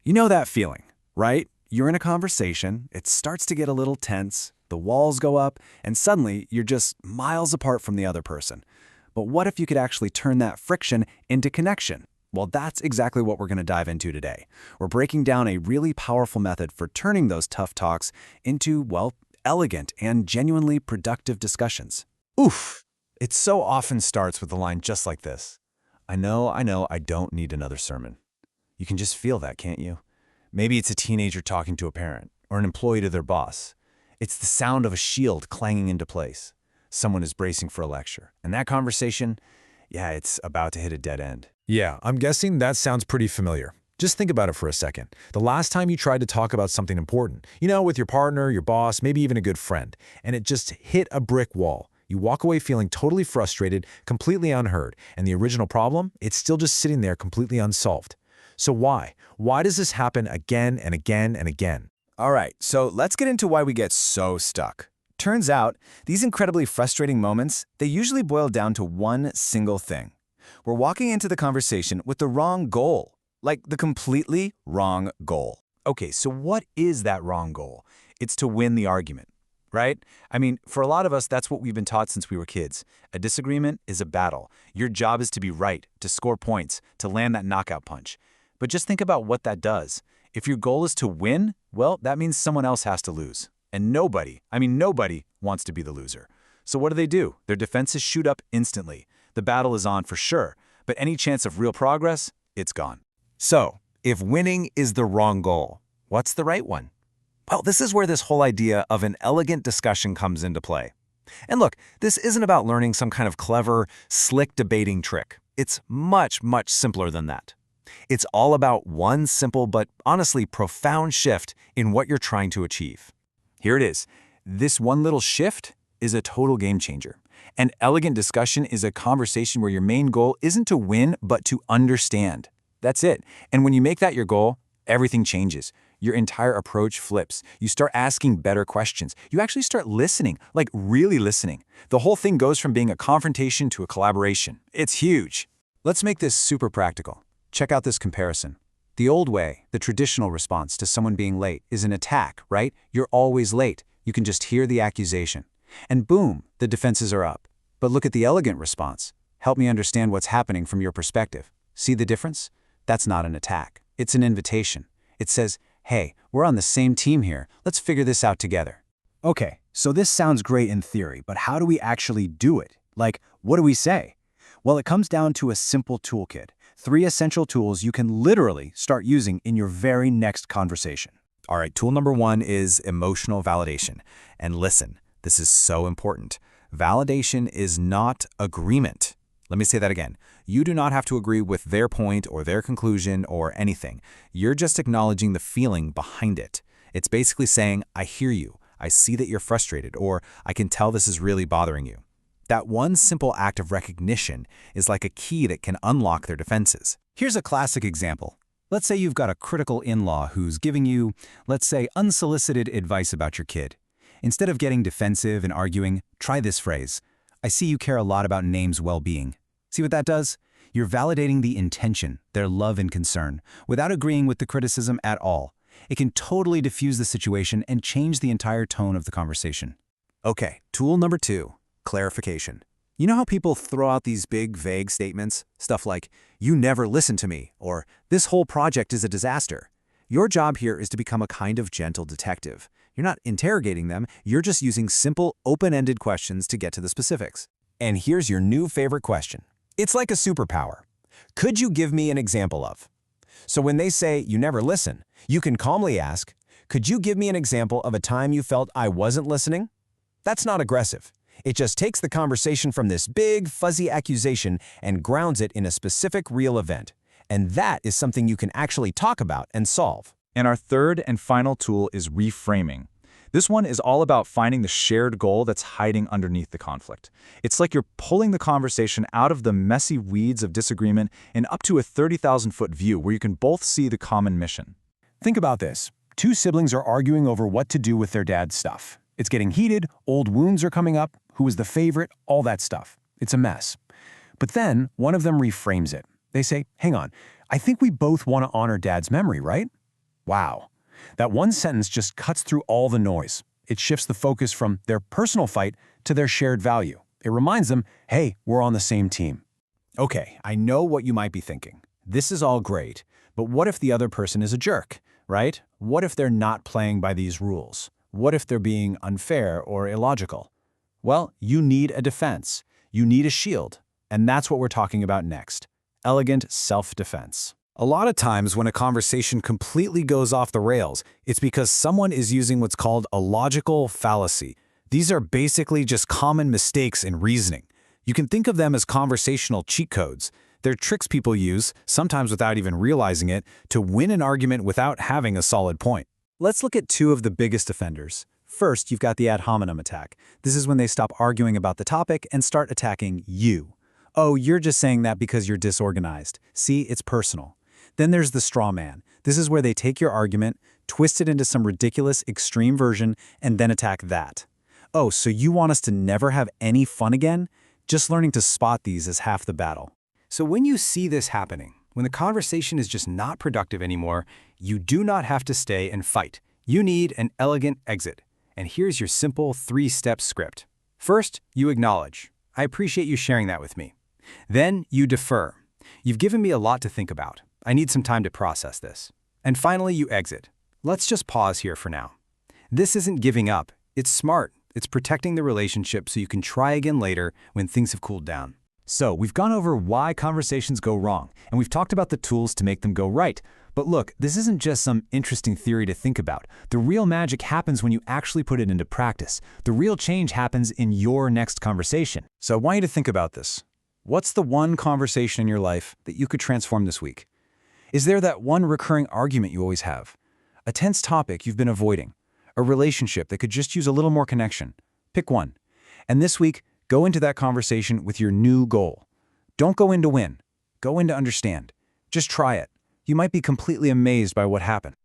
You know that feeling, right? You're in a conversation, it starts to get a little tense, the walls go up, and suddenly you're just miles apart from the other person. But what if you could actually turn that friction into connection? Well, that's exactly what we're going to dive into today. We're breaking down a really powerful method for turning those tough talks into, well, elegant and genuinely productive discussions. Oof! It so often starts with a line just like this. I know, I don't need another sermon. You can just feel that, can't you? Maybe it's a teenager talking to a parent, or an employee to their boss. It's the sound of a shield clanging into place. Someone is bracing for a lecture, and that conversation, it's about to hit a dead end. Yeah, I'm guessing that sounds pretty familiar. Just think about it for a second. The last time you tried to talk about something important, with your partner, your boss, maybe even a good friend, and it just hit a brick wall. You walk away feeling totally frustrated, completely unheard, and the original problem, it's still just sitting there completely unsolved. So why? Why does this happen again and again and again? All right, so let's get into why we get so stuck. Turns out, these incredibly frustrating moments, they usually boil down to one single thing. We're walking into the conversation with the wrong goal, like the completely wrong goal. Okay, so what is that wrong goal? It's to win the argument, right? I mean, for a lot of us, that's what we've been taught since we were kids. A disagreement is a battle. Your job is to be right, to score points, to land that knockout punch. But just think about what that does. If your goal is to win, well, that means someone else has to lose. And nobody wants to be the loser. So what do? Their defenses shoot up instantly. The battle is on for sure, but any chance of real progress, it's gone. So, if winning is the wrong goal, what's the right one? Well, this is where this whole idea of an elegant discussion comes into play. And look, this isn't about learning some kind of clever, slick debating trick. It's much, much simpler than that. It's all about one simple but honestly profound shift in what you're trying to achieve. Here it is. This one little shift is a total game changer. An elegant discussion is a conversation where your main goal isn't to win, but to understand. That's it. And when you make that your goal, everything changes. Your entire approach flips. You start asking better questions. You actually start listening, like really listening. The whole thing goes from being a confrontation to a collaboration. It's huge. Let's make this super practical. Check out this comparison. The old way, the traditional response to someone being late, is an attack, right? You're always late. You can just hear the accusation. And boom, the defenses are up. But look at the elegant response. Help me understand what's happening from your perspective. See the difference? That's not an attack. It's an invitation. It says, hey, we're on the same team here. Let's figure this out together. Okay, so this sounds great in theory, but how do we actually do it? Like, what do we say? Well, it comes down to a simple toolkit. 3 essential tools you can literally start using in your very next conversation. All right, tool number 1 is emotional validation. And listen, this is so important. Validation is not agreement. Let me say that again. You do not have to agree with their point or their conclusion or anything. You're just acknowledging the feeling behind it. It's basically saying, I hear you, I see that you're frustrated, or I can tell this is really bothering you. That one simple act of recognition is like a key that can unlock their defenses. Here's a classic example. Let's say you've got a critical in-law who's giving you, let's say, unsolicited advice about your kid. Instead of getting defensive and arguing, try this phrase. I see you care a lot about Name's well-being. See what that does? You're validating the intention, their love and concern, without agreeing with the criticism at all. It can totally diffuse the situation and change the entire tone of the conversation. Okay, tool number 2, clarification. You know how people throw out these big, vague statements? Stuff like, you never listen to me, or this whole project is a disaster. Your job here is to become a kind of gentle detective. You're not interrogating them, you're just using simple, open-ended questions to get to the specifics. And here's your new favorite question. It's like a superpower. Could you give me an example of? So when they say you never listen, you can calmly ask, could you give me an example of a time you felt I wasn't listening? That's not aggressive. It just takes the conversation from this big, fuzzy accusation and grounds it in a specific real event. And that is something you can actually talk about and solve. And our third and final tool is reframing. This one is all about finding the shared goal that's hiding underneath the conflict. It's like you're pulling the conversation out of the messy weeds of disagreement and up to a 30,000-foot view where you can both see the common mission. Think about this. 2 siblings are arguing over what to do with their dad's stuff. It's getting heated, old wounds are coming up, who was the favorite, all that stuff. It's a mess. But then one of them reframes it. They say, hang on, I think we both want to honor Dad's memory, right? Wow. That one sentence just cuts through all the noise. It shifts the focus from their personal fight to their shared value. It reminds them, hey, we're on the same team. Okay, I know what you might be thinking. This is all great, but what if the other person is a jerk, right? What if they're not playing by these rules? What if they're being unfair or illogical? Well, you need a defense. You need a shield. And that's what we're talking about next. Elegant self-defense. A lot of times when a conversation completely goes off the rails, it's because someone is using what's called a logical fallacy. These are basically just common mistakes in reasoning. You can think of them as conversational cheat codes. They're tricks people use, sometimes without even realizing it, to win an argument without having a solid point. Let's look at two of the biggest offenders. First, you've got the ad hominem attack. This is when they stop arguing about the topic and start attacking you. Oh, you're just saying that because you're disorganized. See, it's personal. Then there's the straw man. This is where they take your argument, twist it into some ridiculous extreme version, and then attack that. Oh, so you want us to never have any fun again? Just learning to spot these is half the battle. So when you see this happening, when the conversation is just not productive anymore, you do not have to stay and fight. You need an elegant exit. And here's your simple 3-step script. First, you acknowledge. I appreciate you sharing that with me. Then you defer. You've given me a lot to think about. I need some time to process this. And finally, you exit. Let's just pause here for now. This isn't giving up. It's smart. It's protecting the relationship so you can try again later when things have cooled down. So we've gone over why conversations go wrong, and we've talked about the tools to make them go right. But look, this isn't just some interesting theory to think about. The real magic happens when you actually put it into practice. The real change happens in your next conversation. So I want you to think about this. What's the one conversation in your life that you could transform this week? Is there that one recurring argument you always have? A tense topic you've been avoiding? A relationship that could just use a little more connection? Pick one. And this week, go into that conversation with your new goal. Don't go in to win. Go in to understand. Just try it. You might be completely amazed by what happened.